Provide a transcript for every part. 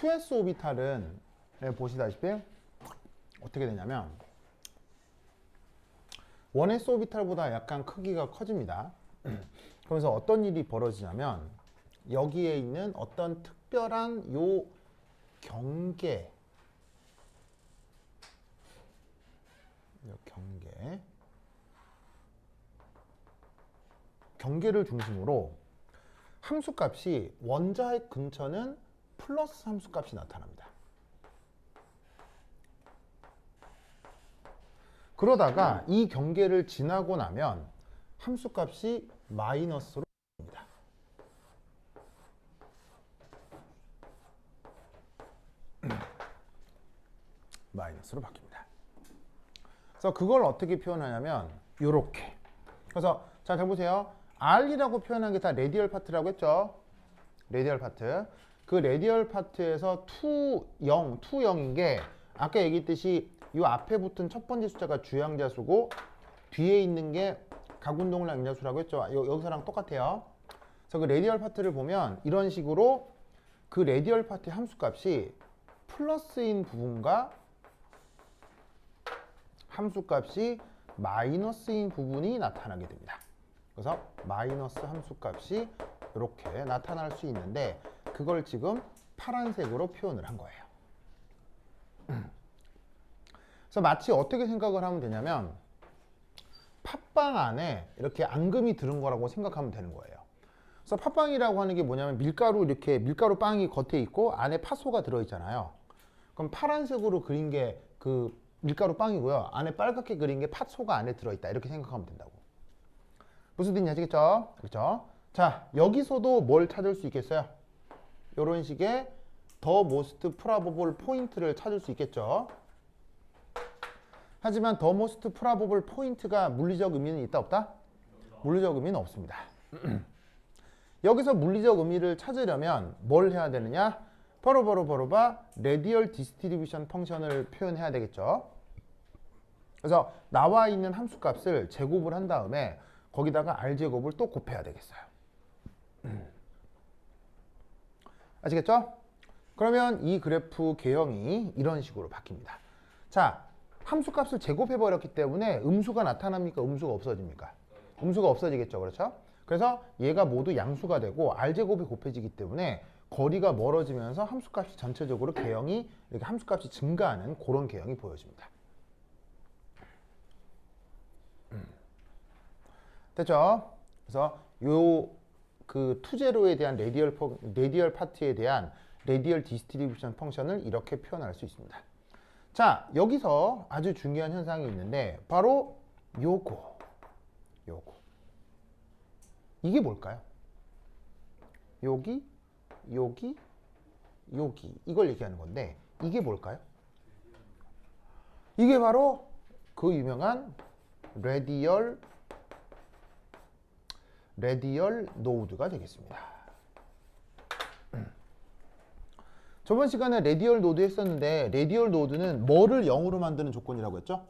2s 오비탈은 보시다시피 어떻게 되냐면 1s 오비탈보다 약간 크기가 커집니다. 그러면서 어떤 일이 벌어지냐면 여기에 있는 어떤 특별한 요 경계를 중심으로 함수값이 원자핵 근처는 플러스 함수값이 나타납니다. 그러다가 이 경계를 지나고 나면 함수값이 마이너스로 바뀝니다. 마이너스로 바뀝니다. 그래서 그걸 어떻게 표현하냐면 요렇게. 그래서 자, 잘 보세요. R이라고 표현한 게 다 레디얼 파트라고 했죠. 레디얼 파트. 그 레디얼 파트에서 2,0인 게 아까 얘기했듯이 이 앞에 붙은 첫 번째 숫자가 주양자수고 뒤에 있는 게 각운동량 인자수라고 했죠. 여기서랑 똑같아요. 그래서 그 레디얼 파트를 보면 이런 식으로 그 레디얼 파트의 함수값이 플러스인 부분과 함수값이 마이너스인 부분이 나타나게 됩니다. 그래서 마이너스 함수값이 이렇게 나타날 수 있는데 그걸 지금 파란색으로 표현을 한 거예요. 그래서 마치 어떻게 생각을 하면 되냐면 팥빵 안에 이렇게 앙금이 들은 거라고 생각하면 되는 거예요. 그래서 팥빵이라고 하는 게 뭐냐면 밀가루 빵이 겉에 있고 안에 팥소가 들어있잖아요. 그럼 파란색으로 그린 게 그 밀가루 빵이고요. 안에 빨갛게 그린 게 팥소가 안에 들어있다. 이렇게 생각하면 된다고. 무슨 뜻인지 아시겠죠? 그렇죠? 자, 여기서도 뭘 찾을 수 있겠어요? 이런 식의 더 모스트 프라버블 포인트를 찾을 수 있겠죠? 하지만 더 모스트 프라버블 포인트가 물리적 의미는 있다 없다? 물리적 의미는 없습니다. 여기서 물리적 의미를 찾으려면 뭘 해야 되느냐? 바로 레디얼 디스트리뷰션 펑션을 표현해야 되겠죠. 그래서 나와 있는 함수값을 제곱을 한 다음에 거기다가 r제곱을 또 곱해야 되겠어요. 아시겠죠? 그러면 이 그래프 개형이 이런 식으로 바뀝니다. 자, 함수값을 제곱해버렸기 때문에 음수가 나타납니까? 음수가 없어집니까? 음수가 없어지겠죠. 그렇죠? 그래서 얘가 모두 양수가 되고 r제곱이 곱해지기 때문에 거리가 멀어지면서 함수값이 전체적으로 개형이 이렇게 함수값이 증가하는 그런 개형이 보여집니다. 됐죠? 그래서 요 그 투제로에 대한 레디얼 파트에 대한 레디얼 디스트리뷰션 펑션을 이렇게 표현할 수 있습니다. 자, 여기서 아주 중요한 현상이 있는데 바로 요거 이게 뭘까요? 여기 이걸 얘기하는 건데 이게 뭘까요? 이게 바로 그 유명한 레디얼 노드가 되겠습니다. 저번 시간에 레디얼 노드 했었는데 레디얼 노드는 뭐를 0으로 만드는 조건이라고 했죠?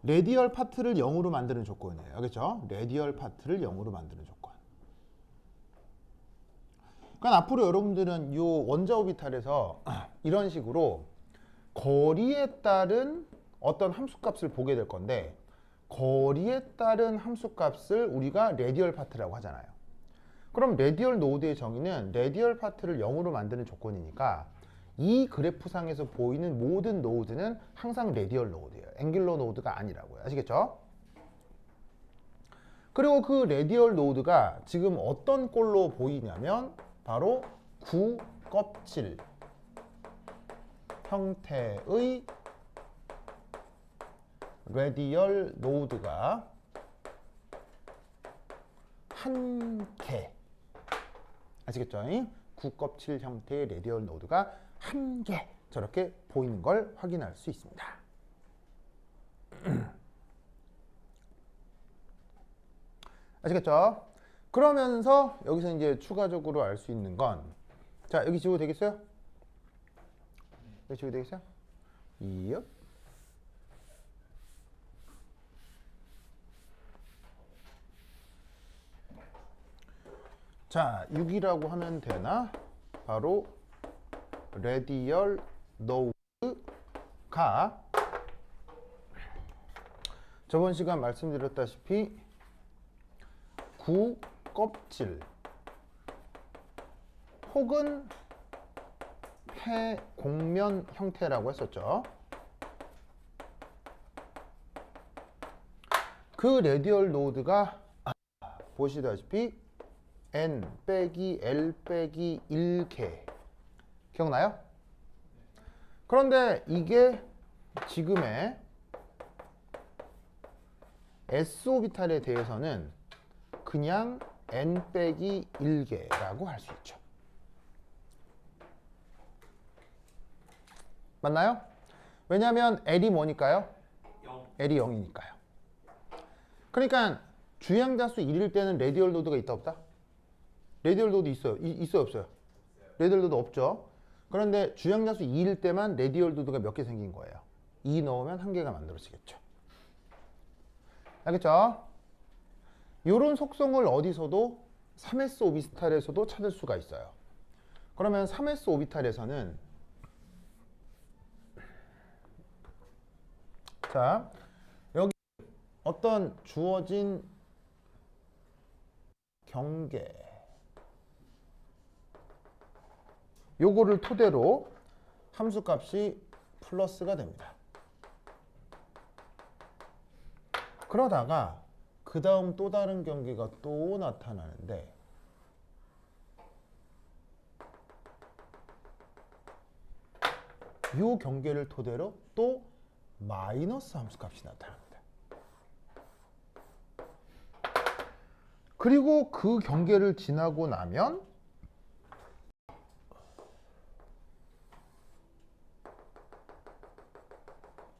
레디얼 파트를 0으로 만드는 조건이에요. 그렇죠? 레디얼 파트를 0으로 만드는 조건. 그러니까 앞으로 여러분들은 이 원자 오비탈에서 이런 식으로 거리에 따른 어떤 함수값을 보게 될 건데 거리에 따른 함수값을 우리가 레디얼 파트라고 하잖아요. 그럼 레디얼 노드의 정의는 레디얼 파트를 0으로 만드는 조건이니까 이 그래프상에서 보이는 모든 노드는 항상 레디얼 노드예요. 앵귤러 노드가 아니라고요. 아시겠죠? 그리고 그 레디얼 노드가 지금 어떤 꼴로 보이냐면 바로 구껍질 형태의 레디얼 노드가 한 개. 아시겠죠? 구껍질 형태의 레디얼 노드가 한 개. 저렇게 보이는 걸 확인할 수 있습니다. 아시겠죠? 그러면서 여기서 이제 추가적으로 알 수 있는 건, 자, 여기 지워도 되겠어요? 여기 지워도 되겠어요? 이요. 자, 6이라고 하면 되나? 바로 레디얼 노드가 저번 시간 말씀드렸다시피 구 껍질 혹은 폐 곡면 형태라고 했었죠. 그 레디얼 노드가 보시다시피 n 빼기 l 빼기 1개 기억나요? 그런데 이게 지금의 s 오비탈에 대해서는 그냥 n 빼기 1개라고 할 수 있죠. 맞나요? 왜냐하면 L이 뭐니까요? 0. L이 0이니까요. 그러니까 주양자수 1일 때는 레디얼 노드가 있다 없다? 레디얼 노드 있어요. 있어요 없어요? 레디얼 노드 없죠. 그런데 주양자수 2일 때만 레디얼 노드가 몇 개 생긴 거예요. 2 넣으면 1개가 만들어지겠죠. 알겠죠? 이런 속성을 어디서도 3s 오비탈에서도 찾을 수가 있어요. 그러면 3s 오비탈에서는 자, 여기 어떤 주어진 경계 요거를 토대로 함수값이 플러스가 됩니다. 그러다가 그 다음 또 다른 경계가 또 나타나는데 이 경계를 토대로 또 마이너스 함수값이 나타납니다. 그리고 그 경계를 지나고 나면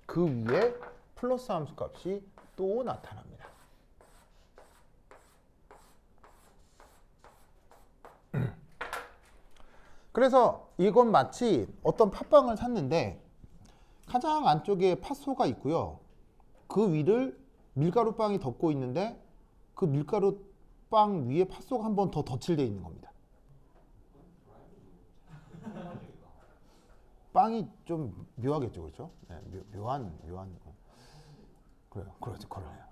그 위에 플러스 함수값이 또 나타납니다. 그래서 이건 마치 어떤 팥빵을 샀는데 가장 안쪽에 팥소가 있고요. 그 위를 밀가루빵이 덮고 있는데 그 밀가루빵 위에 팥소가 한 번 더 덧칠되어 있는 겁니다. 빵이 좀 묘하겠죠, 그렇죠? 네, 묘한. 그래요, 그러죠, 그러네요.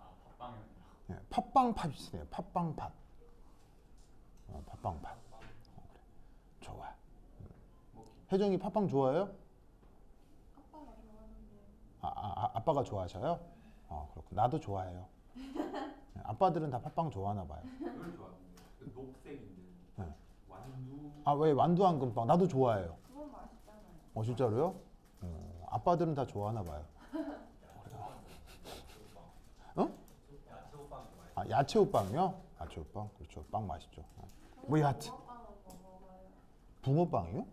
네, 팥빵 팥이네요, 팥빵 팥. 팥빵 팥. 그래. 좋아. 혜정이 팥빵 좋아해요? 아빠가 좋아하셔요? 그렇고 나도 좋아해요. 네, 아빠들은 다 팥빵 좋아하나 봐요. 그걸 좋아하는데 그 녹색인데 네. 완두. 왜 완두 앙금빵? 나도 좋아해요. 그건 맛있잖아요. 진짜로요? 아빠들은 다 좋아하나 봐요. 어? 야채호빵 좋아해. 야채우빵이요? 야채우빵? 그렇죠. 빵 맛있죠. 뭐 야채? 붕어빵이요?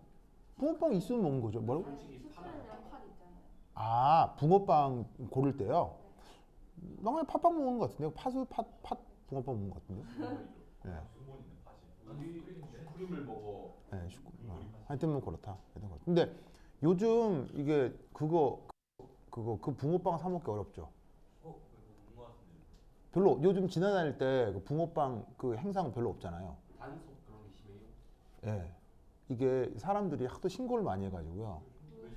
붕어빵 있으면 먹는 거죠. 뭐라고? 솔직히 파는 팥 있잖아요. 붕어빵 고를 때요. 나 그냥 팥빵 먹는 것 같은데요. 팥 붕어빵 먹는 것 같은데요. 네. 수분 있는 팥이. 우리 슈크림을 먹어. 네, 하여튼 뭐 그렇다. 근데 요즘 이게 그 붕어빵 사 먹기 어렵죠. 그거 먹는 것 같은데. 별로 요즘 지나다닐 때 그 붕어빵 그 행사가 별로 없잖아요. 단속 그런 게 심해요. 예. 이게 사람들이 하도 신고를 많이 해가지고요. 왜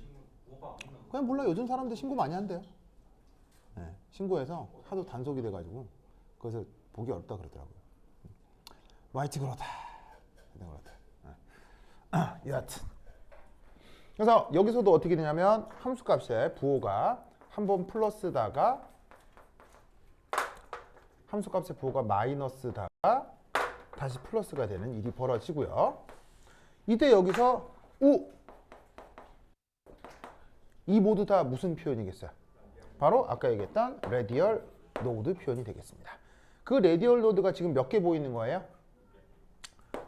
붕어빵 안 먹나? 그냥 몰라 요즘 사람들 신고 많이 한대요. 예. 신고해서 하도 단속이 돼가지고 그래서 보기 어렵다 그러더라고요. 화이트 그렇다. 예. 여하튼. 그래서 여기서도 어떻게 되냐면 함수값에 부호가 한번 플러스다가 함수값의 부호가 마이너스다가 다시 플러스가 되는 일이 벌어지고요. 이때 여기서 이 모두 다 무슨 표현이겠어요? 바로 아까 얘기했던 레디얼 노드 표현이 되겠습니다. 그 레디얼 노드가 지금 몇 개 보이는 거예요?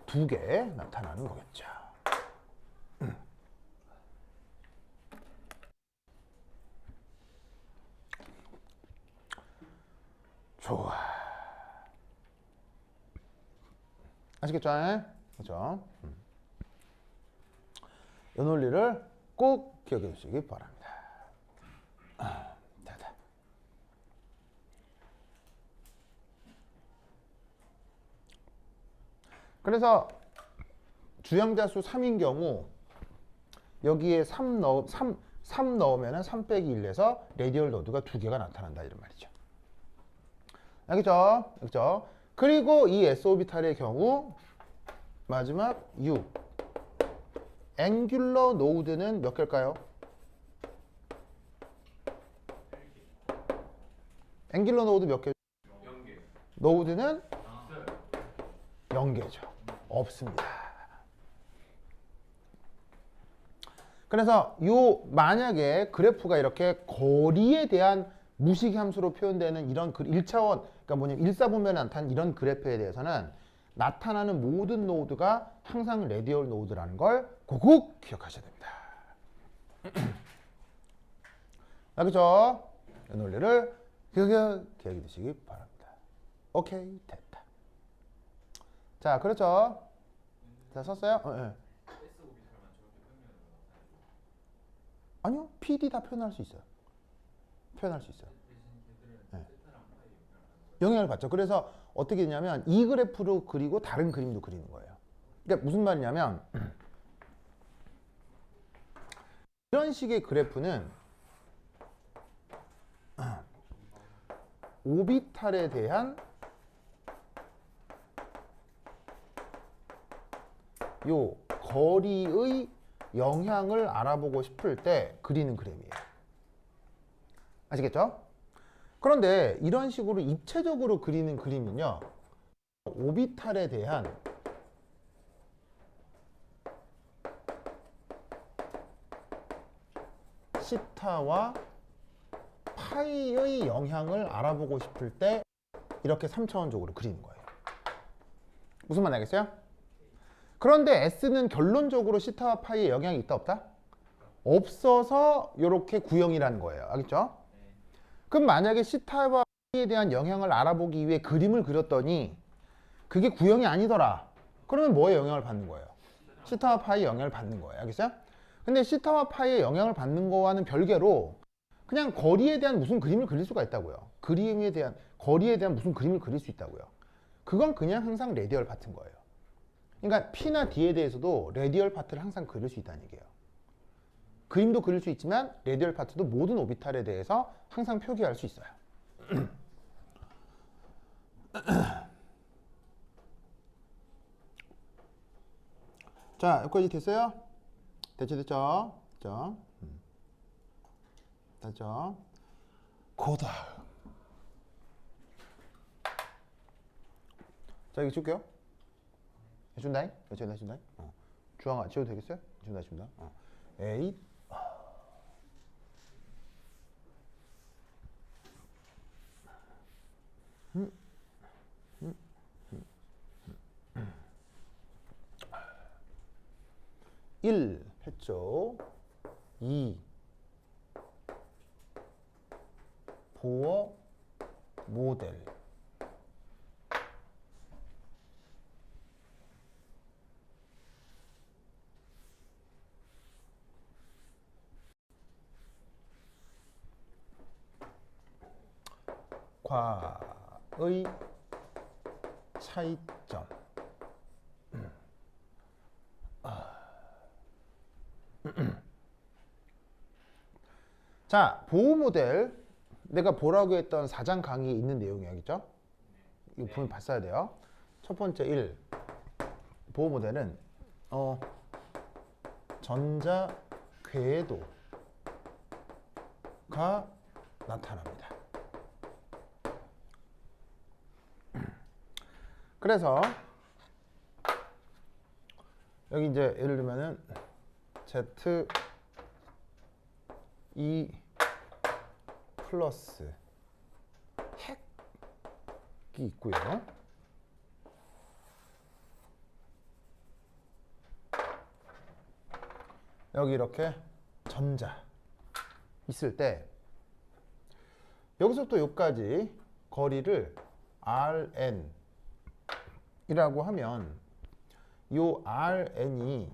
2개 나타나는 거겠죠. 좋아. 아시겠죠? 그렇죠? 이 논리를 꼭 기억해 주시기 바랍니다. 됐다. 그래서 주양자수 3인 경우 여기에 3 넣으면은 3 빼기 1에서 레디얼 노드가 2개가 나타난다 이런 말이죠. 알겠죠? 알겠죠? 그리고 이 s 오비탈의 경우 마지막 6 앵귤러 노드는 몇 개일까요? 앵귤러 노드 몇 개? 0개. 노드는 있어요. 0개죠. 없습니다. 그래서 만약에 그래프가 이렇게 거리에 대한 무식 함수로 표현되는 이런 1차원, 그러니까 뭐냐면 일사분면에 나타나는 이런 그래프에 대해서는 나타나는 모든 노드가 항상 레디얼 노드라는 걸 꼭 기억하셔야 됩니다. 알겠죠? 이 논리를 기억해 두시기 바랍니다. 오케이, 됐다. 자, 그렇죠? 자, 썼어요? 네. S 오비탈만 저렇게 표현하는 거. 아니요, PD 다 표현할 수 있어요. 표현할 수 있어요. 대신 걔들은 네. 세타랑 파이 영향을 받는 거예요. 영향을 받죠. 그래서 어떻게 되냐면 이 그래프로 그리고 다른 그림도 그리는 거예요. 그러니까 무슨 말이냐면 이런 식의 그래프는 오비탈에 대한 요 거리의 영향을 알아보고 싶을 때 그리는 그림이에요. 아시겠죠? 그런데 이런 식으로 입체적으로 그리는 그림은요, 오비탈에 대한 시타와 파이의 영향을 알아보고 싶을 때 이렇게 3차원적으로 그리는 거예요. 무슨 말 알겠어요? 그런데 S는 결론적으로 시타와 파이의 영향이 있다 없다? 없어서 이렇게 구형이라는 거예요. 알겠죠? 그럼 만약에 시타와 파이에 대한 영향을 알아보기 위해 그림을 그렸더니 그게 구형이 아니더라. 그러면 뭐에 영향을 받는 거예요? 시타와 파이의 영향을 받는 거예요. 알겠어요? 근데 시타와 파이의 영향을 받는 거와는 별개로 그냥 거리에 대한 무슨 그림을 그릴 수가 있다고요. 거리에 대한 무슨 그림을 그릴 수 있다고요. 그건 그냥 항상 레디얼 파트인 거예요. 그러니까 P나 D에 대해서도 레디얼 파트를 항상 그릴 수 있다는 얘기예요. 그림도 그릴 수 있지만 레디얼 파트도 모든 오비탈에 대해서 항상 표기할 수 있어요. 자, 여기까지 됐어요? 됐죠? 됐죠? 됐죠? 고다. 자, 이거 줄게요. 해준다잉? 해준다잉? 주황아, 지워도 되겠어요? 해준다. 에잇. 일 했죠. 2 보어 모델. 과의 차이점. 자, 보호 모델 내가 보라고 했던 4장 강의에 있는 내용이겠죠? 이거 분명히 봤어야 돼요. 첫 번째 1 보호 모델은 전자 궤도가 나타납니다. 그래서 여기 이제 예를 들면은 Z E 플러스 핵이 있고요. 여기 이렇게 전자 있을 때 여기서부터 여기까지 거리를 Rn 이라고 하면 이 Rn이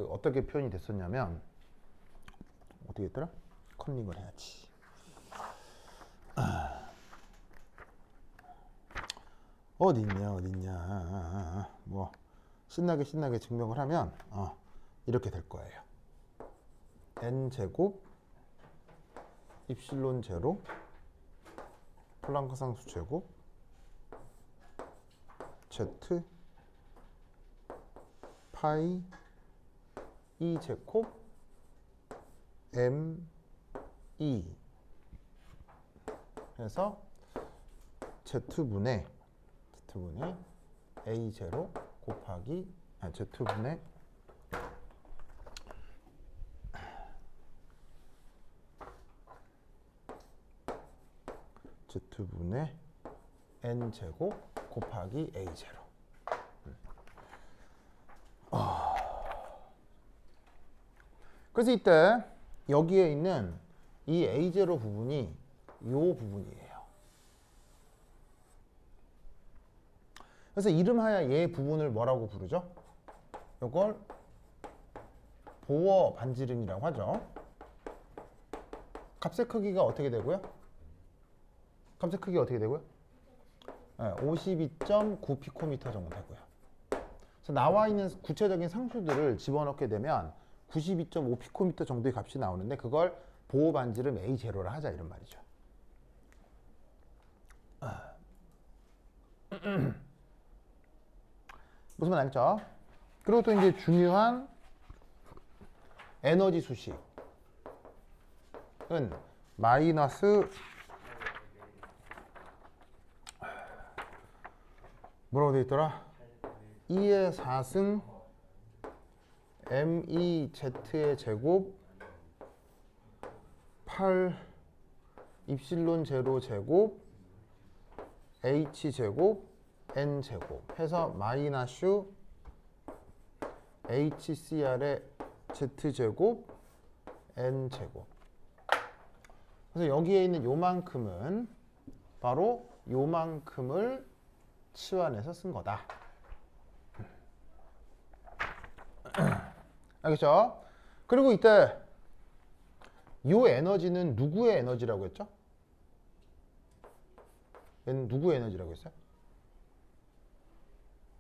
어떻게 표현이 됐었냐면 어떻게 했더라? 컨닝을 해야지. 어딨냐 뭐 신나게 증명을 하면 이렇게 될 거예요. n제곱 입실론 제로 플랑크 상수 제곱 z 파이 e 제곱 m e 해서 z분의 a 제로 곱하기 z분의 z분의 n 제곱 곱하기 a 제로. 그래서 이때 여기에 있는 이 a 제로 부분이 이 부분이에요. 그래서 이름하여 얘 부분을 뭐라고 부르죠? 이걸 보어 반지름이라고 하죠. 값의 크기가 어떻게 되고요? 값의 크기가 어떻게 되고요? 52.9 피코미터 정도 되고요. 그래서 나와 있는 구체적인 상수들을 집어넣게 되면 92.5 피코미터 정도의 값이 나오는데 그걸 보호 반지름 A0라 하자 이런 말이죠. 무슨 말 알겠죠? 그리고 또 이제 중요한 에너지 수식은 마이너스 뭐라고 되어 있더라? 2의 4승 MEZ의 제곱 8 입실론 제로 제곱 H 제곱 N 제곱 해서 마이너스 HCR의 Z 제곱 N 제곱. 그래서 여기에 있는 요만큼은 바로 요만큼을 치환해서 쓴 거다. 알겠죠? 그리고 이때 요 에너지는 누구의 에너지라고 했죠? 얘는 누구의 에너지라고 했어요?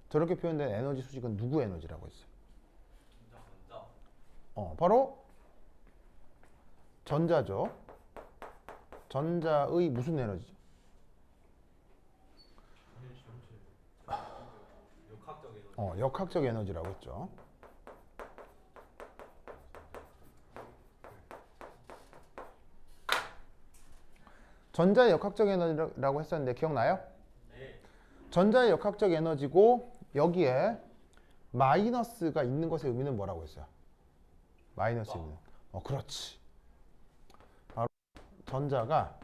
저렇게 표현된 에너지 수식은 누구의 에너지라고 했어요? 바로 전자죠. 전자의 무슨 에너지죠? 역학적 에너지라고 했죠. 전자의 역학적 에너지라고 했었는데 기억나요? 네. 전자의 역학적 에너지고 여기에 마이너스가 있는 것의 의미는 뭐라고 했어요? 마이너스 있는. 그렇지. 바로 전자가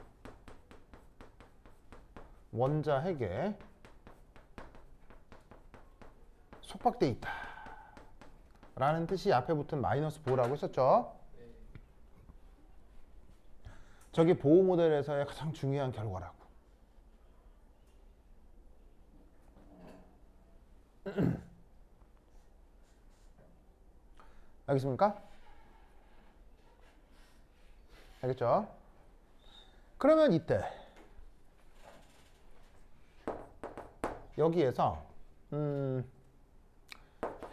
원자 핵에 속박돼 있다 라는 뜻이 앞에 붙은 마이너스 보호라고 했었죠. 저게 보호 모델에서의 가장 중요한 결과라고. 알겠습니까? 알겠죠? 그러면 이때 여기에서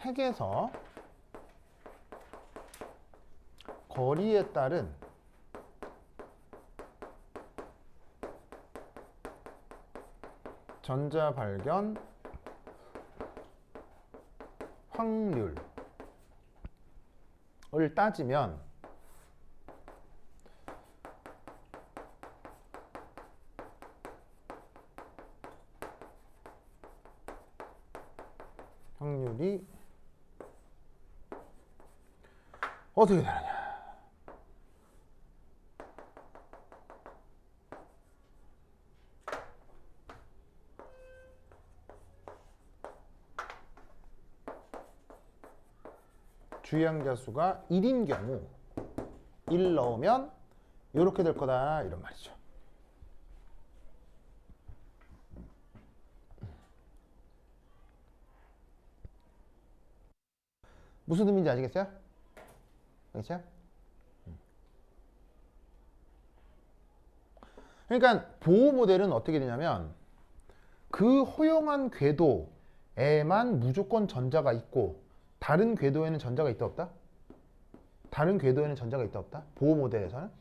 핵에서 거리에 따른 전자 발견 확률을 따지면 확률이 어떻게 되느냐? 주의항자 수가 1인 경우 1 넣으면 이렇게 될 거다 이런 말이죠. 무슨 의미인지 아시겠어요? 알겠죠? 그러니까 보호 모델은 어떻게 되냐면 그 허용한 궤도에만 무조건 전자가 있고 다른 궤도에는 전자가 있다 없다? 다른 궤도에는 전자가 있다 없다? 보호 모델에서는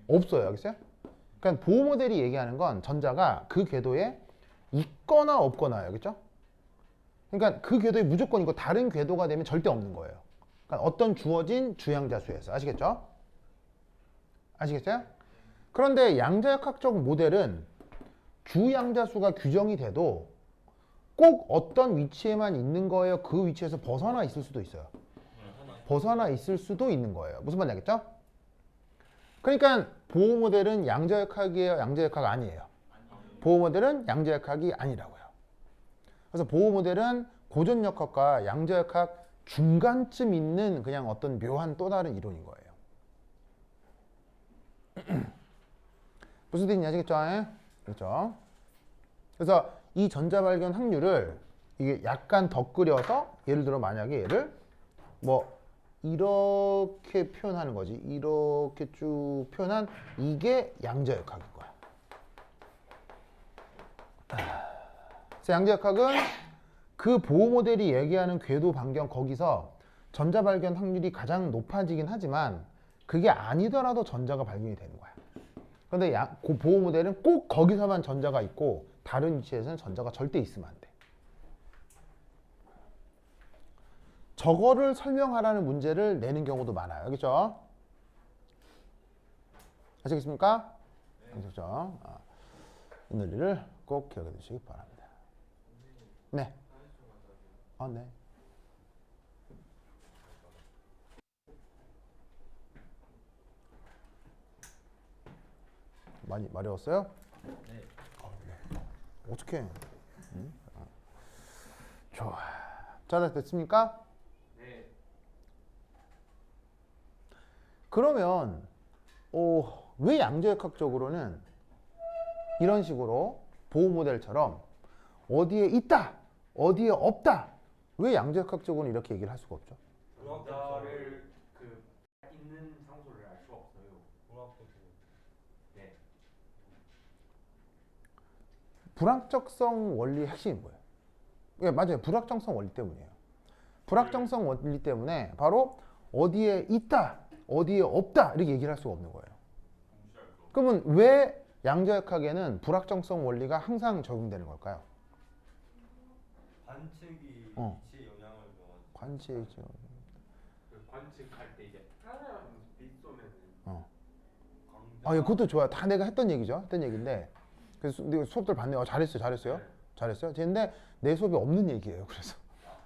없어요. 알겠어요? 그러니까 보호 모델이 얘기하는 건 전자가 그 궤도에 있거나 없거나 알겠죠? 그러니까 그 궤도에 무조건 있고 다른 궤도가 되면 절대 없는 거예요. 그러니까 어떤 주어진 주양자수에서. 아시겠죠? 아시겠어요? 그런데 양자역학적 모델은 주양자수가 규정이 돼도 꼭 어떤 위치에만 있는 거예요. 그 위치에서 벗어나 있을 수도 있어요. 벗어나 있을 수도 있는 거예요. 무슨 말인지 알겠죠? 그러니까 보호 모델은 양자역학이에요, 양자역학 아니에요? 보호 모델은 양자역학이 아니라고요. 그래서 보호 모델은 고전역학과 양자역학 중간쯤 있는 그냥 어떤 묘한 또 다른 이론인 거예요. 무슨 뜻인지 아시겠죠? 그렇죠? 그래서 이 전자 발견 확률을 이게 약간 덧그려서 예를 들어 만약에 얘를 뭐 이렇게 표현하는 거지. 이렇게 쭉 표현한 이게 양자역학인 거야. 그래서 양자역학은 그 보호 모델이 얘기하는 궤도 반경 거기서 전자 발견 확률이 가장 높아지긴 하지만 그게 아니더라도 전자가 발견이 되는 거야. 그런데 그 보호 모델은 꼭 거기서만 전자가 있고 다른 위치에서는 전자가 절대 있으면 안 돼. 저거를 설명하라는 문제를 내는 경우도 많아요. 알겠죠? 아시겠습니까? 그렇죠? 이 논리를 꼭 기억해 두시기 바랍니다. 네. 네. 많이 어려웠어요? 네. 네. 어떻게? 응? 좋아. 자, 다 됐습니까? 네. 그러면 왜 양자역학적으로는 이런 식으로 보호 모델처럼 어디에 있다, 어디에 없다, 왜 양자역학적으로는 이렇게 얘기를 할 수가 없죠? 전자를 그 있는 장소를 알 수가 없어요. 네. 불확정성 원리의 핵심이 뭐예요? 예, 맞아요. 불확정성 원리 때문이에요. 불확정성 원리 때문에 바로 어디에 있다, 어디에 없다 이렇게 얘기를 할 수가 없는 거예요. 그러면 왜 양자역학에는 불확정성 원리가 항상 적용되는 걸까요? 관측이 어. 위치에 영향을 줘가지고 관측이죠. 그 관측할 때 이제 하나랑 빛 쏘면은 예, 그것도 좋아요. 다 내가 했던 얘기죠. 했던 얘기인데 그래서 내가 수업들 봤네요. 잘했어요. 잘했어요. 근데 내 수업이 없는 얘기예요. 그래서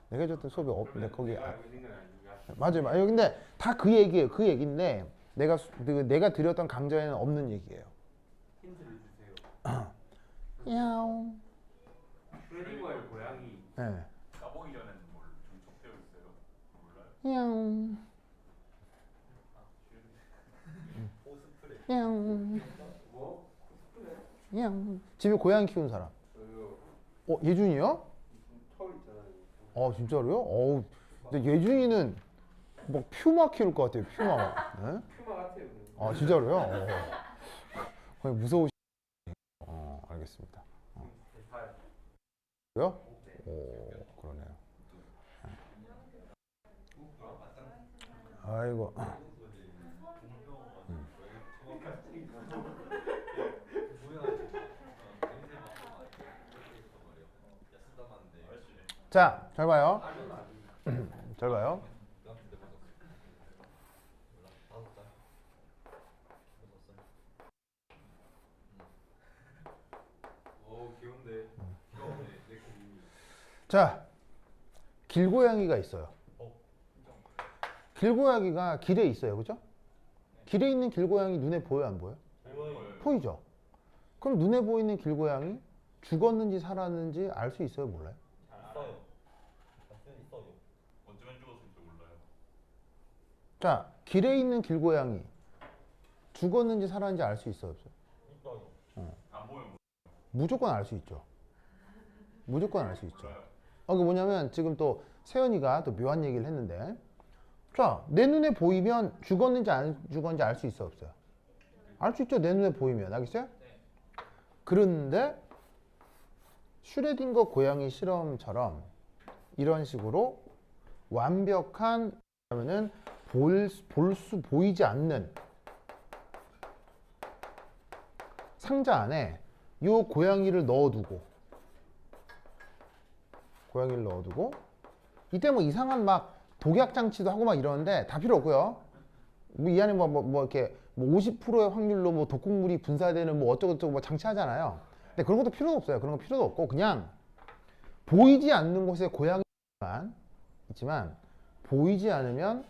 내가 해줬던 수업이 없는데 거기 있는 건 아닌가? 맞아요. 근데 다 그 얘기예요. 그 얘기인데 내가 드렸던 강좌에는 없는 얘기예요. 힌트를 주세요. 야옹. 슈레딩거의 고양이 네. 까보기 전에는 뭘 중첩되어 있어요? 몰라요? 야옹. 오스프레이 야옹. 뭐? 야옹. 집에 고양이 키우는 사람. 저요. 예준이요? 털 있잖아요. 진짜로요? 근데 예준이는 막 퓨마 키울 것 같아요. 퓨마. 네? 퓨마 같아요. 진짜로요? 거의 무서우시. 알겠습니다. 대팔. 그래요? 네. 그러네요. 아이고. 자, 잘 봐요. 잘 봐요. 오 귀여운데. 귀여운데 내 고민이. 자, 길고양이가 있어요. 길고양이가 길에 있어요. 그죠? 길에 있는 길고양이 눈에 보여요? 안 보여요? 보이죠? 그럼 눈에 보이는 길고양이 죽었는지 살았는지 알 수 있어요? 몰라요? 있어요. 있어요. 어쩌면 죽었을지 몰라요. 자, 길에 있는 길고양이 죽었는지 살았는지 알 수 있어요? 없어요? 있어요. 안 보면 무조건 알 수 있죠. 무조건 알 수 있죠. 그 뭐냐면 지금 또 세연이가 또 묘한 얘기를 했는데, 자, 내 눈에 보이면 죽었는지 안 죽었는지 알 수 있어 없어요? 알 수 있죠. 내 눈에 보이면. 알겠어요? 그런데 슈레딩거 고양이 실험처럼 이런 식으로 완벽한, 그러면은 보이지 않는 상자 안에 요 고양이를 넣어두고 이때 뭐 이상한 막 독약 장치도 하고 막 이러는데 다 필요 없고요. 뭐 이 안에 뭐 이렇게 뭐 50%의 확률로 뭐 독극물이 분사되는 뭐 어쩌고저쩌고 뭐 장치하잖아요. 근데 그런 것도 필요도 없어요. 그런 거 필요도 없고 그냥 보이지 않는 곳에 고양이만 있지만 보이지 않으면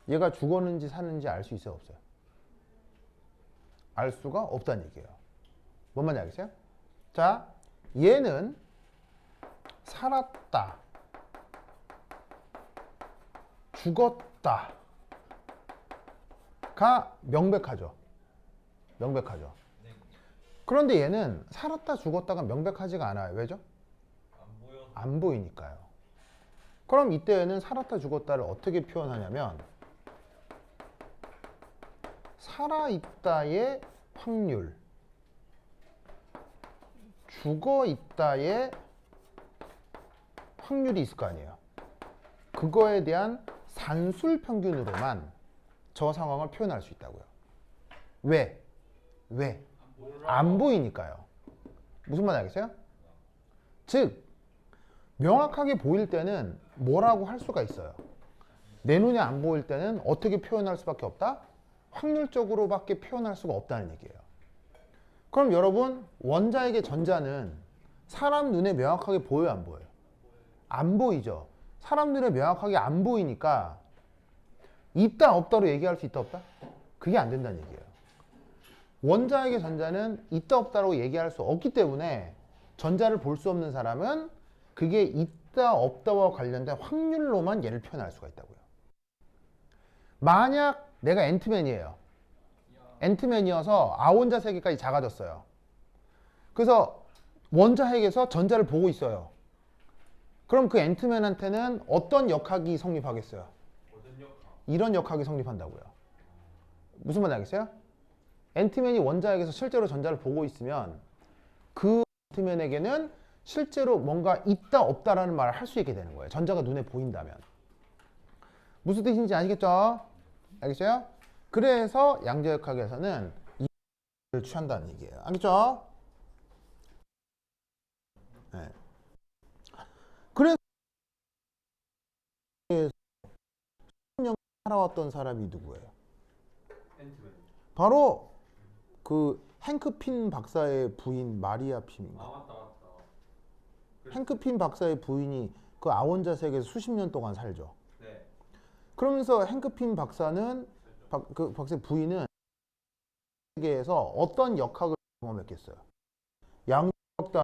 얘가 죽었는지 사는지 알 수 있어요, 없어요? 알 수가 없다는 얘기예요. 뭔 말인지 알겠어요? 자, 얘는 살았다, 죽었다가 명백하죠. 명백하죠. 네. 그런데 얘는 살았다, 죽었다가 명백하지가 않아요. 왜죠? 안 보여서. 안 보이니까요. 그럼 이때는 살았다, 죽었다를 어떻게 표현하냐면 살아있다의 확률, 죽어있다의 확률이 있을 거 아니에요. 그거에 대한 산술 평균으로만 저 상황을 표현할 수 있다고요. 왜? 안 보이니까요. 무슨 말인지 알겠어요? 즉 명확하게 보일 때는 뭐라고 할 수가 있어요. 내 눈에 안 보일 때는 어떻게 표현할 수밖에 없다? 확률적으로밖에 표현할 수가 없다는 얘기예요. 그럼 여러분, 원자에게 전자는 사람 눈에 명확하게 보여요, 안 보여요? 안 보이죠. 사람 눈에 명확하게 안 보이니까 있다 없다로 얘기할 수 있다 없다? 그게 안 된다는 얘기예요. 원자에게 전자는 있다 없다로 얘기할 수 없기 때문에 전자를 볼 수 없는 사람은 그게 있다 없다와 관련된 확률로만 얘를 표현할 수가 있다고요. 만약 내가 앤트맨이에요. 앤트맨이어서 아원자 세계까지 작아졌어요. 그래서 원자핵에서 전자를 보고 있어요. 그럼 그 앤트맨한테는 어떤 역학이 성립하겠어요? 이런 역학이 성립한다고요. 무슨 말인지 알겠어요? 앤트맨이 원자핵에서 실제로 전자를 보고 있으면 그 앤트맨에게는 실제로 뭔가 있다 없다라는 말을 할 수 있게 되는 거예요. 전자가 눈에 보인다면. 무슨 뜻인지 아시겠죠? 알겠어요? 그래서 양자역학에서는 이를 취한다는 얘기예요. 알겠죠? 네. 그래서 10년 살아왔던 사람이 누구예요? 앤트맨. 바로 그 행크 핀 박사의 부인 마리아 핀인가? 맞다. 행크 핀 박사의 부인이 그 아원자 세계에서 수십 년 동안 살죠. 네. 그러면서 행크 핀 박사는 그 박사의 부인은 세계에서 어떤 역학을 경험했겠어요? 양력학도 아닌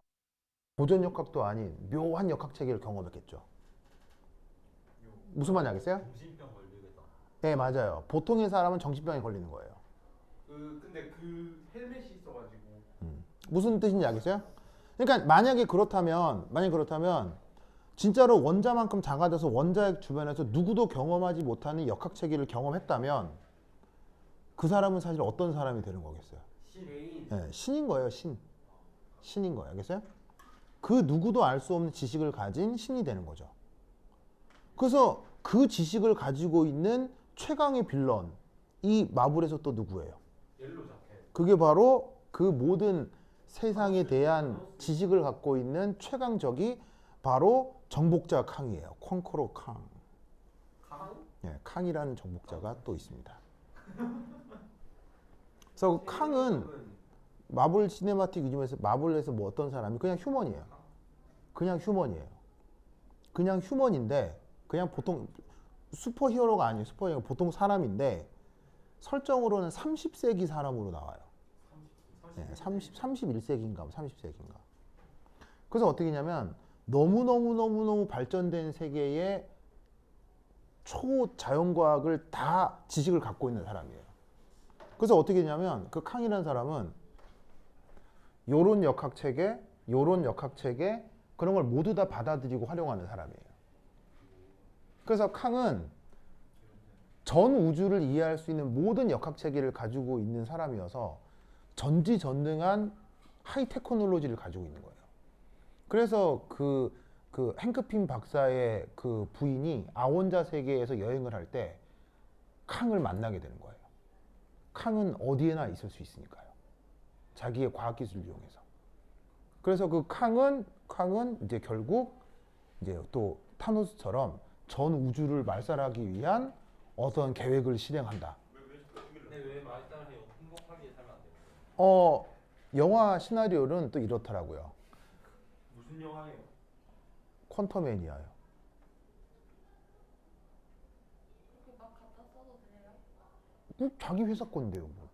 보존 역학도 아닌 묘한 역학 체계를 경험했겠죠. 무슨 말인지 알겠어요? 정신병 걸리겠다. 네, 맞아요. 보통의 사람은 정신병에 걸리는 거예요. 근데 그 헬멧이 있어가지고 무슨 뜻인지 알겠어요? 그러니까 만약에 그렇다면 진짜로 원자만큼 작아져서 원자핵 주변에서 누구도 경험하지 못하는 역학 체계를 경험했다면 그 사람은 사실 어떤 사람이 되는 거겠어요? 신인. 네, 신인 거예요, 신인 거예요. 알겠어요? 그 누구도 알 수 없는 지식을 가진 신이 되는 거죠. 그래서 그 지식을 가지고 있는 최강의 빌런, 이 마블에서 또 누구예요? 옐로 자켓. 그게 바로 그 모든 세상에 대한 지식을 갖고 있는 최강적이 바로 정복자 캉이에요. 콩코로 캉. 강? 예, 캉이라는 정복자가 또 있습니다. 그래서 캉은 마블 시네마틱 유니버스 마블에서 뭐 어떤 사람이 그냥 휴먼이에요. 그냥 휴먼인데 그냥 보통 슈퍼히어로가 아니에요. 슈퍼히어로 보통 사람인데 설정으로는 30세기 사람으로 나와요. 31세기인가 30세기인가. 그래서 어떻게 했냐면 너무 발전된 세계의 초자연과학을 다 지식을 갖고 있는 사람이에요. 그래서 어떻게 했냐면 그 캉이라는 사람은 요런 역학체계 그런 걸 모두 다 받아들이고 활용하는 사람이에요. 그래서 캉은 전 우주를 이해할 수 있는 모든 역학체계를 가지고 있는 사람이어서 전지전능한 하이테크놀로지를 가지고 있는 거예요. 그래서 그 행크핀 박사의 그 부인이 아원자 세계에서 여행을 할 때 캉을 만나게 되는 거예요. 캉은 어디에나 있을 수 있으니까요. 자기의 과학기술을 이용해서. 그래서 그 캉은 이제 결국 이제 또 타노스처럼 전 우주를 말살하기 위한 어떤 계획을 실행한다. 근데 왜 말살해요? 행복하게 살면 안 돼요? 영화 시나리오는 또 이렇더라고요. 무슨 영화예요? 퀀텀 매니아요. 그렇게 막 갖다 써도 돼요? 꼭 자기 회사 건데요, 뭐.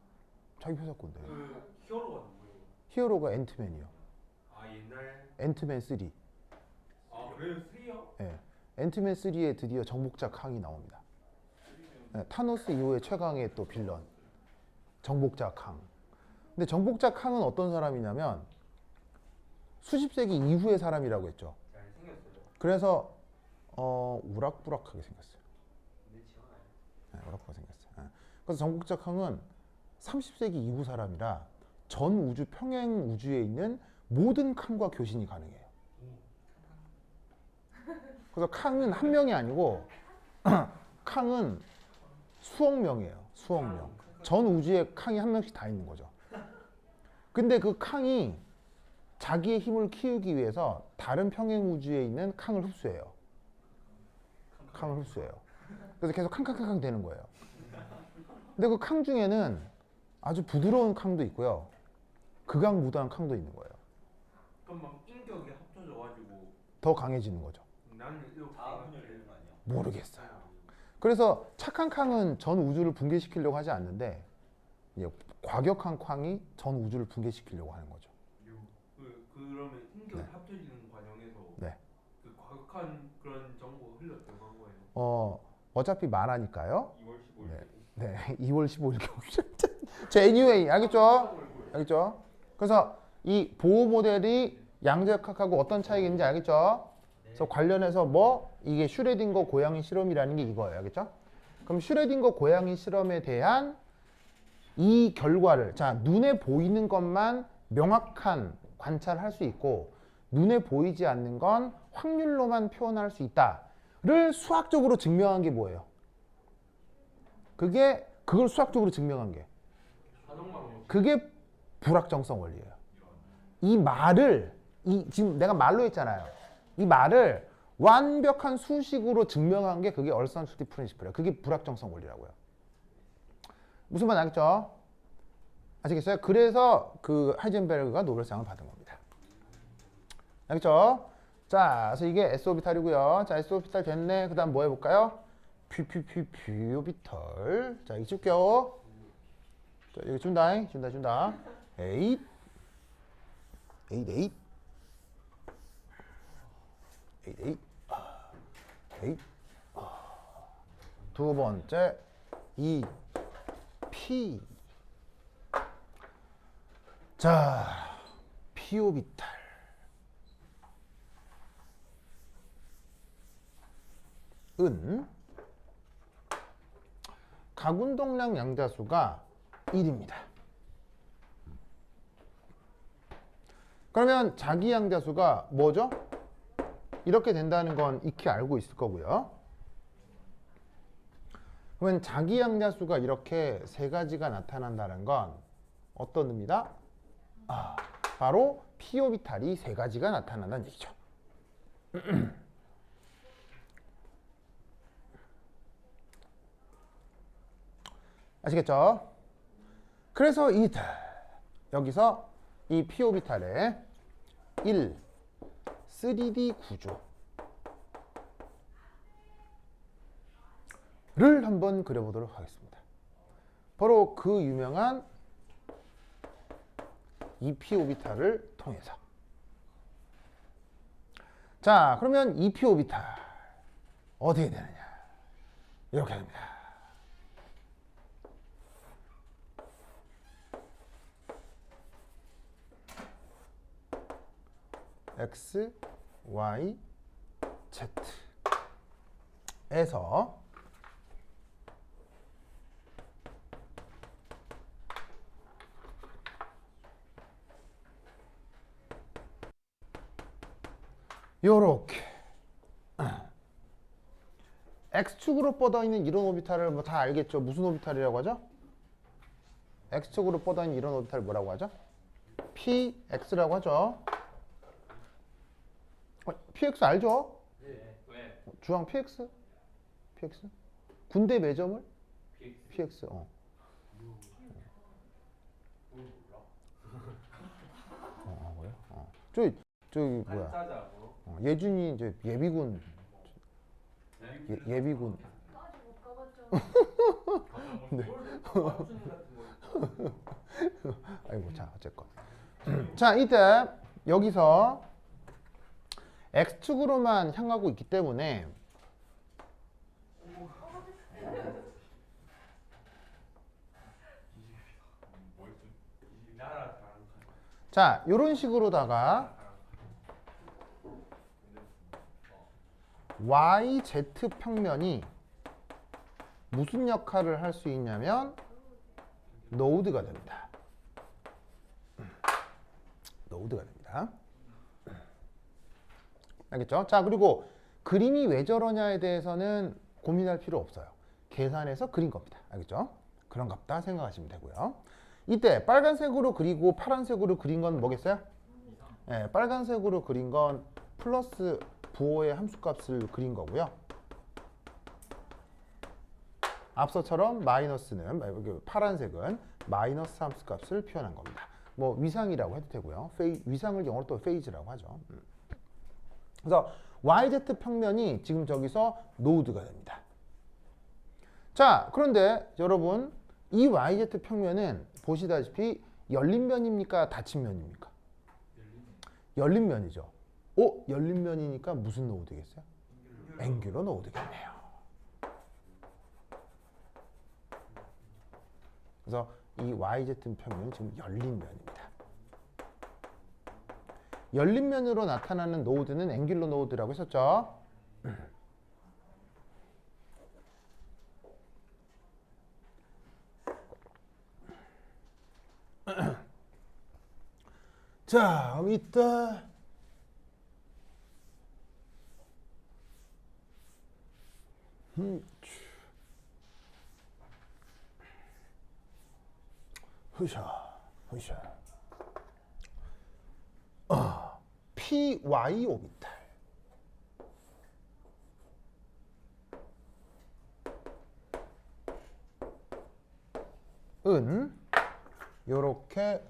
자기 회사 건데. 그 히어로가 누구예요? 히어로가 앤트맨이요. 아 옛날. 앤트맨 3. 아 그래요? 3요? 예. 앤트맨 3에 드디어 정복자 캉이 나옵니다. 예, 타노스 이후의 최강의 또 빌런. 정복자 캉. 근데 정복자 캉은 어떤 사람이냐면 수십 세기 이후의 사람이라고 했죠. 잘 생겼어요. 그래서 우락부락하게 생겼어요. 근데 지원아요. 네, 우락부락 생겼어요. 예. 그래서 정복자 캉은 30세기 이후 사람이라 전 우주 평행 우주에 있는 모든 캉과 교신이 가능해요. 그래서 캉은 한 명이 아니고 캉은 수억 명이에요. 수억 명. 전 우주에 캉이 한 명씩 다 있는 거죠. 근데 그 캉이 자기의 힘을 키우기 위해서 다른 평행 우주에 있는 캉을 흡수해요. 캉을 흡수해요. 그래서 계속 캉캉캉캉 되는 거예요. 근데 그 캉 중에는 아주 부드러운 캉도 있고요. 극악무도한 캉도 있는 거예요. 그럼 막 인격이 합쳐져가지고 더 강해지는 거죠. 나는 이렇게 다 분열되는 거 아니야? 모르겠어요. 그래서 착한 캉은 전 우주를 붕괴시키려고 하지 않는데 이제 과격한 캉이 전 우주를 붕괴시키려고 하는 거죠. 그러면 인격이 네. 합쳐지는 과정에서 네. 그 과격한 그런 정보가 흘러 들어간 거예요. 어차피 만화니까요. 2월 15일. 네. 네, 2월 15일 자, anyway, 알겠죠? 알겠죠? 그래서 이 보호 모델이 양자역학하고 어떤 차이가 있는지 알겠죠? 그래서 관련해서 이게 슈레딩거 고양이 실험이라는 게 이거예요. 알겠죠? 그럼 슈레딩거 고양이 실험에 대한 이 결과를, 자, 눈에 보이는 것만 명확한 관찰할 수 있고 눈에 보이지 않는 건 확률로만 표현할 수 있다를 수학적으로 증명한 게 뭐예요? 그걸 수학적으로 증명한 게 자동방어. 그게 불확정성 원리예요. 이 말을 지금 내가 말로 했잖아요. 이 말을 완벽한 수식으로 증명한 게 그게 얼선슈티 프린시플이에요. 그게 불확정성 원리라고요. 무슨 말 알겠죠? 아시겠어요? 그래서 그 하이젠베르그가 노벨상을 받은 겁니다. 알겠죠? 자, 그래서 이게 S오비탈이고요. 자, S오비탈 됐네. 그 다음 뭐 해볼까요? P오비탈. 자, 이거 줄게요. 자, 이거 준다. 준다. 8. 두 번째, 이 P. 자, P오비탈. 은 각운동량 양자수가 1입니다. 그러면 자기 양자수가 뭐죠? 이렇게 된다는 건 익히 알고 있을 거고요. 그러면 자기 양자수가 이렇게 세 가지가 나타난다는 건 어떤 의미다? 바로 P오비탈이 세 가지가 나타난다는 얘기죠. 아시겠죠? 그래서 여기서 이 P오비탈의 3D 구조를 한번 그려보도록 하겠습니다. 바로 그 유명한 이 P오비탈을 통해서. 자, 그러면 이 P오비탈 어떻게 되느냐? 이렇게 됩니다. X, Y, Z에서 요렇게 x축으로 뻗어 있는 이런 오비탈을 뭐 다 알겠죠? 무슨 오비탈이라고 하죠? x축으로 뻗어 있는 이런 오비탈 뭐라고 하죠? px라고 하죠. px 알죠? 네. 왜? 주황 px? px? 군대 매점을? PX. px. 그래? 저기 뭐야? 반사자고. 예준이 이제 예비군 예비군. 아직 못 가봤죠. 맞추는 같은 거. 아이고 자 어쨌건 자 이때 여기서 x축으로만 향하고 있기 때문에 나라 다른 자 이런 식으로다가 YZ 평면이 무슨 역할을 할 수 있냐면 노드가 됩니다. 노드가 됩니다. 알겠죠? 자 그리고 그림이 왜 저러냐에 대해서는 고민할 필요 없어요. 계산해서 그린 겁니다. 알겠죠? 그런갑다 생각하시면 되고요. 이때 빨간색으로 그리고 파란색으로 그린 건 뭐겠어요? 네, 빨간색으로 그린 건 플러스 부호의 함수값을 그린 거고요. 앞서처럼 마이너스는 파란색은 마이너스 함수값을 표현한 겁니다. 뭐 위상이라고 해도 되고요. 위상을 영어로 또 페이즈라고 하죠. 그래서 YZ 평면이 지금 저기서 노드가 됩니다. 자, 그런데 여러분 이 YZ 평면은 보시다시피 열린 면입니까? 닫힌 면입니까? 열린 면이죠. 열린 면이니까 무슨 노드겠어요? 앵귤러 노드겠네요. 그래서 이 YZ 평면은 지금 열린 면입니다. 열린 면으로 나타나는 노드는 앵귤러 노드라고 했었죠. 자, 이따 흐샤 흐샤 PY 오비탈 은 요렇게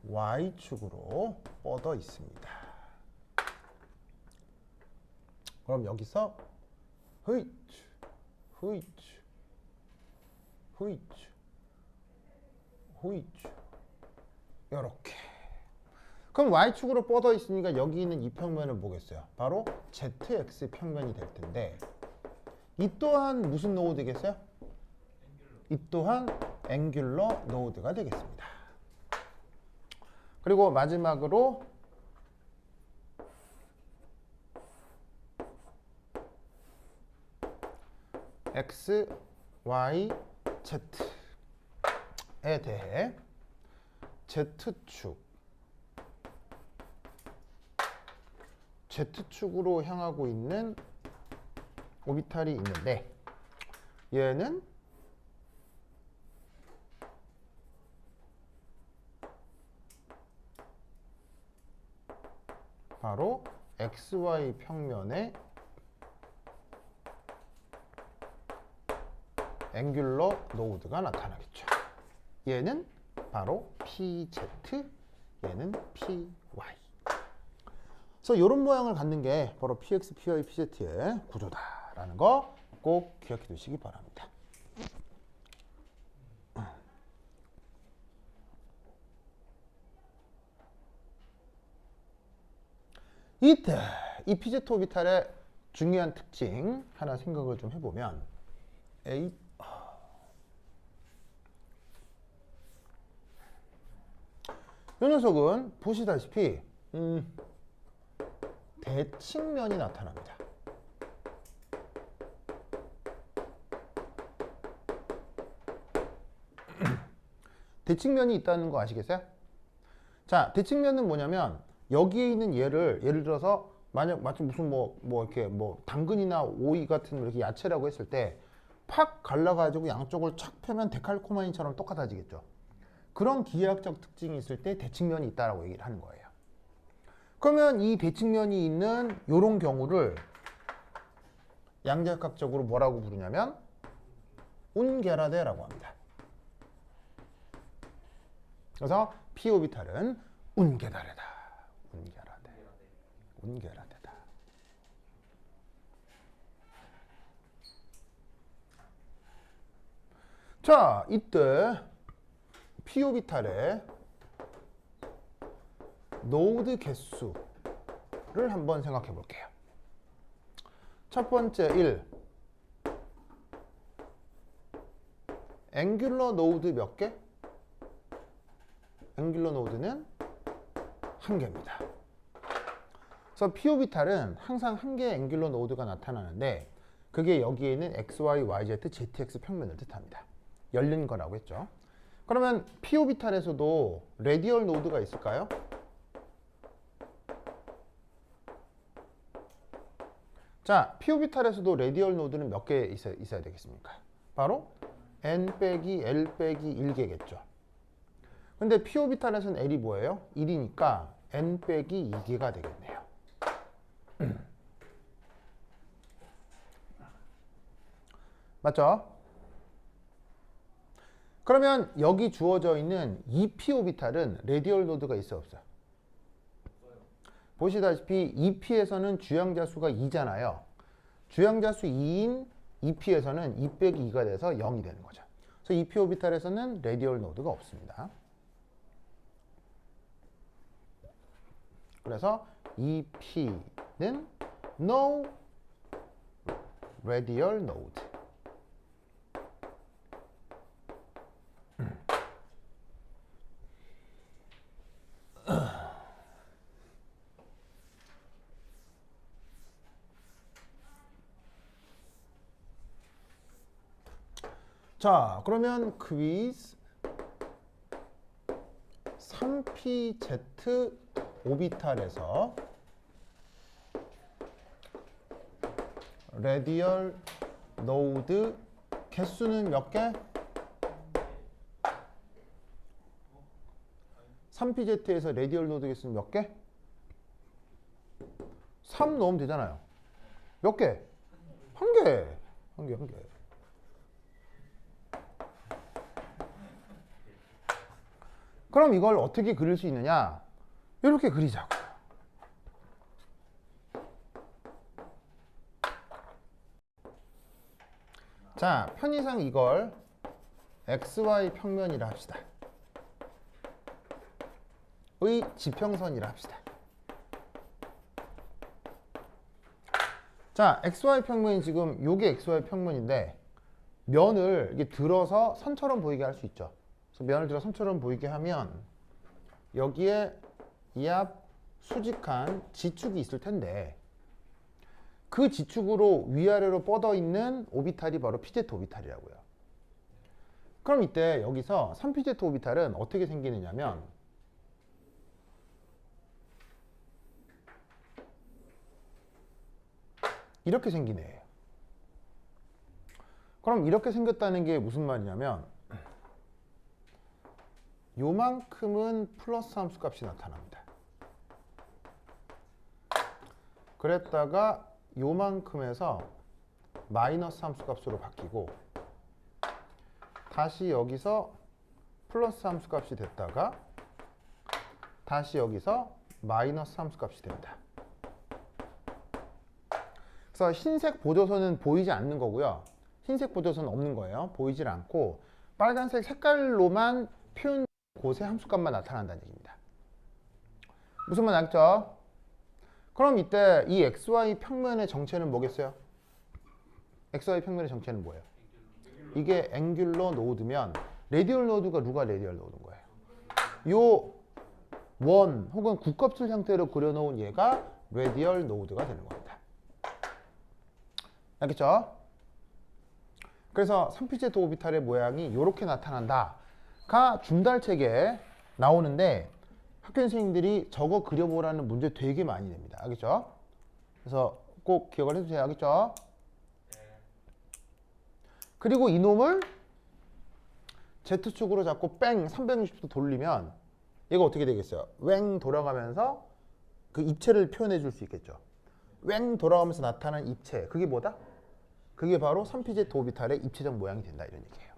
Y축으로 뻗어 있습니다. 그럼 여기서 흐이추 흐이추 흐이추 흐이추 요렇게. 그럼 Y축으로 뻗어 있으니까 여기 있는 이 평면은 뭐겠어요? 바로 ZX 평면이 될 텐데 이 또한 무슨 노드겠어요? 이 또한 앵귤러 노드가 되겠습니다. 그리고 마지막으로 X, Y, Z에 대해 Z축으로 향하고 있는 오비탈이 있는데 얘는 바로 XY 평면의 앵귤러 노드가 나타나겠죠. 얘는 바로 PZ, 얘는 PY. 그래서 이런 모양을 갖는 게 바로 PX, PY, PZ의 구조다라는 거 꼭 기억해 두시기 바랍니다. 이때 이 PZ 오비탈의 중요한 특징 하나 생각을 좀 해보면 이 녀석은 보시다시피 대칭면이 나타납니다. 대칭면이 있다는 거 아시겠어요? 자, 대칭면은 뭐냐면 여기에 있는 얘를 예를 들어서 만약 마치 무슨 뭐 이렇게 뭐 당근이나 오이 같은 이렇게 야채라고 했을 때 팍 갈라가지고 양쪽을 착 펴면 데칼코마니처럼 똑같아지겠죠. 그런 기하학적 특징이 있을 때 대칭면이 있다라고 얘기를 하는 거예요. 그러면 이 대칭면이 있는 이런 경우를 양자역학적으로 뭐라고 부르냐면 운게라데라고 합니다. 그래서 p 오비탈은 운게다르다. 운게라데. 운게라데다. 자, 이때 p 오비탈의 노드 개수를 한번 생각해 볼게요. 첫 번째 1. 앵귤러 노드 몇 개? 앵귤러 노드는 1개입니다. 그래서 p 오비탈은 항상 1개의 앵귤러 노드가 나타나는데 그게 여기에 있는 x, y, y, z, zx 평면을 뜻합니다. 열린 거라고 했죠. 그러면 p 오비탈에서도 레디얼 노드가 있을까요? 자, p 오비탈에서도 레디얼 노드는 몇 개 있어야 되겠습니까? 바로 n 빼기 l 빼기 1개겠죠. 근데 p 오비탈에서는 l이 뭐예요? 1이니까 n 빼기 2개가 되겠네요. 맞죠? 그러면 여기 주어져 있는 이 p 오비탈은 레디얼 노드가 있어 없어요? 보시다시피 2p에서는 주양자수가 2잖아요. 주양자수 2인 2p에서는 2 빼기 2가 돼서 0이 되는 거죠. 그래서 2p 오비탈에서는 레디얼 노드가 없습니다. 그래서 2p는 no radial node. 자, 그러면 퀴즈 3pz 오비탈에서 레디얼 노드 개수는 몇 개? 3pz에서 레디얼 노드 개수는 몇 개? 3 넣으면 되잖아요. 몇 개? 한 개. 한 개. 그럼 이걸 어떻게 그릴 수 있느냐? 이렇게 그리자고요. 자, 편의상 이걸 xy 평면이라 합시다. 의 지평선이라 합시다. 자, xy 평면이 지금 요게 xy 평면인데 면을 이게 들어서 선처럼 보이게 할 수 있죠. 그래서 면을 들어 선처럼 보이게 하면 여기에 이 앞 수직한 지축이 있을 텐데 그 지축으로 위아래로 뻗어 있는 오비탈이 바로 pz 오비탈이라고요. 그럼 이때 여기서 3pz 오비탈은 어떻게 생기느냐면 이렇게 생기네. 그럼 이렇게 생겼다는 게 무슨 말이냐면 요만큼은 플러스 함수값이 나타납니다. 그랬다가 요만큼에서 마이너스 함수값으로 바뀌고 다시 여기서 플러스 함수값이 됐다가 다시 여기서 마이너스 함수값이 됩니다. 그래서 흰색 보조선은 보이지 않는 거고요. 흰색 보조선은 없는 거예요. 보이질 않고 빨간색 색깔로만 표현 곳에 함수값만 나타난다는 얘기입니다. 무슨 말 알겠죠? 그럼 이때 이 xy 평면의 정체는 뭐겠어요? xy 평면의 정체는 뭐예요? 이게 앵귤러 노드면 레디얼 노드가 누가 레디얼 노드인 거예요? 요 원 혹은 국값을 형태로 그려놓은 얘가 레디얼 노드가 되는 겁니다. 알겠죠? 그래서 3pz 오비탈의 모양이 이렇게 나타난다가 준달책에 나오는데 학교 선생님들이 저거 그려보라는 문제 되게 많이 냅니다. 알겠죠? 그래서 꼭 기억을 해주세요. 알겠죠? 그리고 이놈을 Z축으로 잡고 뺑 360도 돌리면 얘가 어떻게 되겠어요? 웽 돌아가면서 그 입체를 표현해 줄 수 있겠죠. 웽 돌아가면서 나타난 입체. 그게 뭐다? 그게 바로 3pz 오비탈의 입체적 모양이 된다. 이런 얘기예요.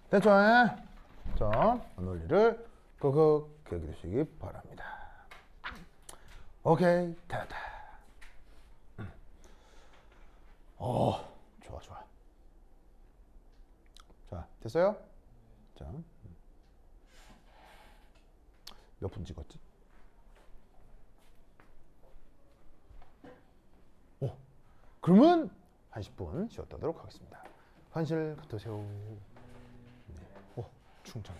됐죠? 자, 논리를 끄끄 기억해 두시기 바랍니다. 오케이, 됐다. 좋아, 좋아. 자, 됐어요? 자, 몇 분 찍었지? 그러면 한 10분 쉬었다 하도록 하겠습니다. 환실 붙으세요. 네. 충전.